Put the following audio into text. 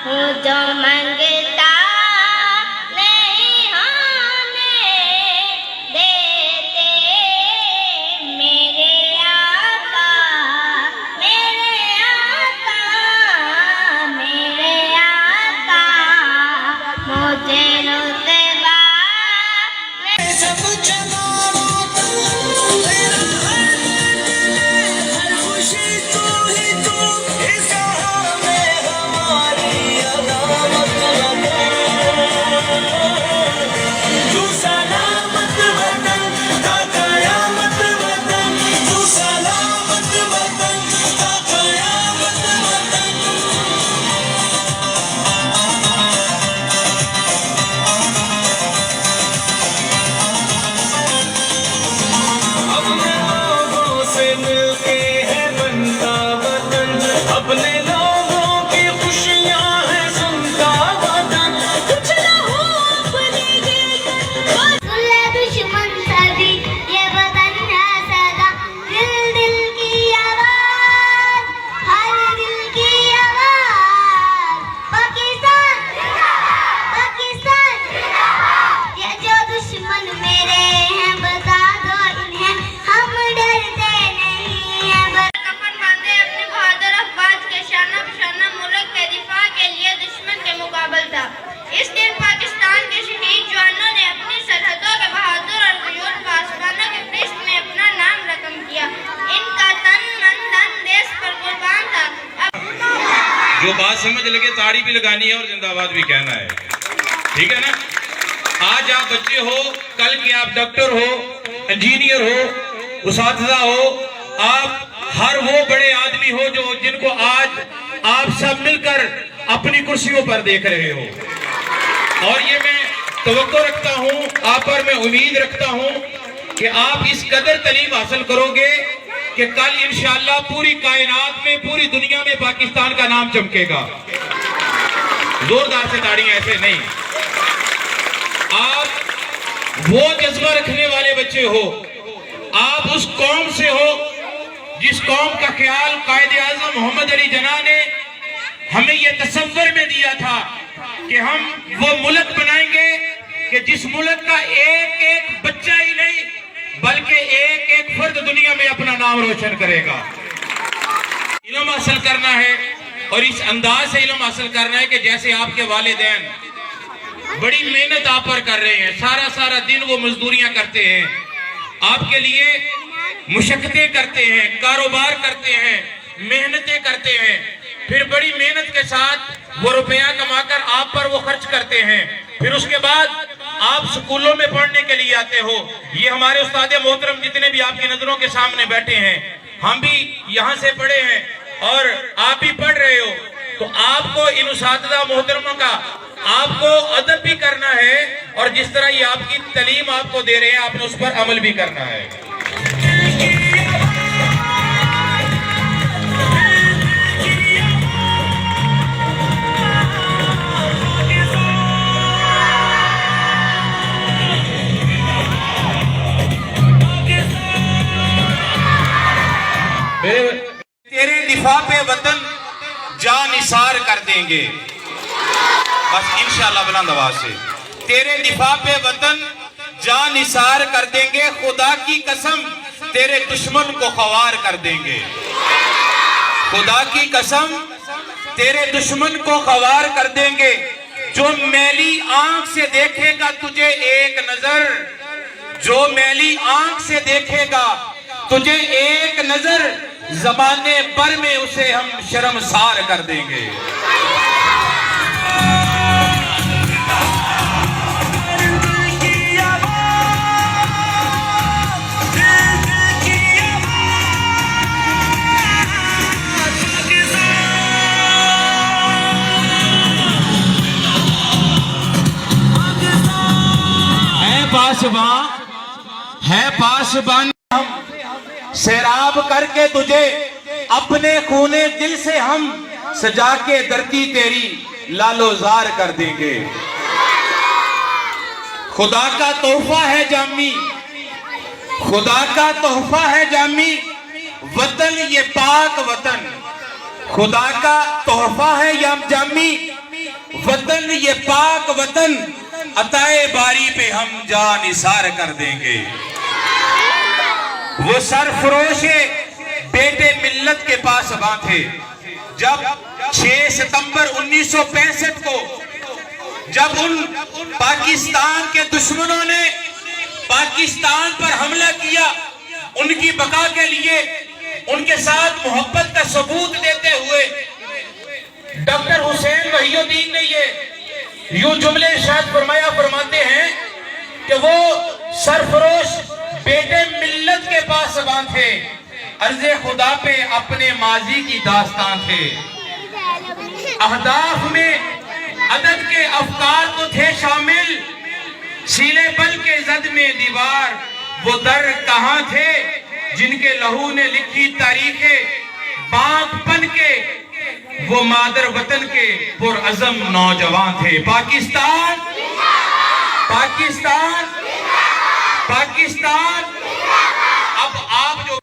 हूँ जो मंगता नहीं हमें देते मेरे आका, मेरे आका, मेरे आका, मुझे रुतबा सब इस दिन पाकिस्तान के शहीद जवानों ने अपनी सरहदों के बहादुर और बुजुर्ग पासवानों के फरिश्त में अपना नाम रकम किया। इनका तन मन धन देश पर कुर्बान था। जो बात समझ लगे ताड़ी भी लगानी है और जिंदाबाद भी कहना है, ठीक है ना। आज आप बच्चे हो, कल के आप डॉक्टर हो, इंजीनियर हो, उस्ताद हो, आप हर वो बड़े आदमी हो जो जिनको आज आप सब मिलकर अपनी कुर्सियों पर देख रहे हो। और ये मैं तवक्को रखता हूं, आप पर मैं उम्मीद रखता हूं कि आप इस कदर तालीम हासिल करोगे कि कल इंशाअल्लाह पूरी कायनात में, पूरी दुनिया में पाकिस्तान का नाम चमकेगा। जोरदार से ताड़ियां ऐसे नहीं। आप वो जज्बा रखने वाले बच्चे हो, आप उस कौम से हो जिस कौम का ख्याल कायदे आज़म मोहम्मद अली जिन्ना ने हमें ये तसव्वुर में दिया था कि हम वो मुल्क बनाएंगे कि जिस मुल्क का एक एक बच्चा ही नहीं बल्कि एक एक फर्द दुनिया में अपना नाम रोशन करेगा। इल्म हासिल करना है और इस अंदाज से इल्म हासिल करना है कि जैसे आपके वालिदैन बड़ी मेहनत आप पर कर रहे हैं, सारा सारा दिन वो मजदूरियां करते हैं, आपके लिए मुशक्कतें करते हैं, कारोबार करते हैं, मेहनतें करते हैं, फिर बड़ी मेहनत के साथ वो रुपया कमाकर आप पर वो खर्च करते हैं, फिर उसके बाद आप स्कूलों में पढ़ने के लिए आते हो। ये हमारे उस्ताद मोहतरम जितने भी आपकी नजरों के सामने बैठे हैं, हम भी यहाँ से पढ़े हैं और आप भी पढ़ रहे हो, तो आपको इन उस्तादा मोहतरमों का आपको अदब भी करना है और जिस तरह ये आपकी तालीम आपको दे रहे हैं आपने उस पर अमल भी करना है। तेरे दिफा पे वतन जान निसार कर देंगे, बस इंशाअल्लाह बुलंद आवाज से। तेरे दिफा पे वतन जान निसार कर देंगे, खुदा की कसम तेरे दुश्मन को ख्वार कर देंगे। खुदा की कसम तेरे दुश्मन को ख्वार कर देंगे। जो मैली आंख से देखेगा तुझे एक नजर, जो मैली आंख से देखेगा तुझे एक नजर, ज़माने भर में उसे हम शर्मसार कर देंगे। है पासबान हम सैराब करके तुझे अपने खूने दिल से हम सजा के धरती तेरी लालोजार कर देंगे। खुदा का तोहफा है जामी, खुदा का तोहफा है जामी, वतन ये पाक वतन। खुदा का तोहफा है जामी, वतन, ये पाक वतन अताए बारी पे हम जान निसार कर देंगे। वो सरफरोश बेटे मिल्लत के पास थे। जब 6 सितंबर 1965 को जब उन पाकिस्तान के दुश्मनों ने पाकिस्तान पर हमला किया, उनकी बका के लिए उनके साथ मोहब्बत का सबूत देते हुए डॉक्टर हुसैन वहीउद्दीन ने ये यूं जुमले इरशाद फरमाते हैं कि वो सरफरोश बेटे मिल्लत के पास थे, अर्ज़े खुदा पे अपने माजी की दास्तान थे। अहदाफ में अदद के अफकार तो थे शामिल, सीले बल के जद में दीवार वो दर कहां थे, जिनके लहू ने लिखी तारीखें बागपन के, वो मादर वतन के पुरअज़म नौजवान थे। पाकिस्तान पाकिस्तान पाकिस्तान। अब आप जो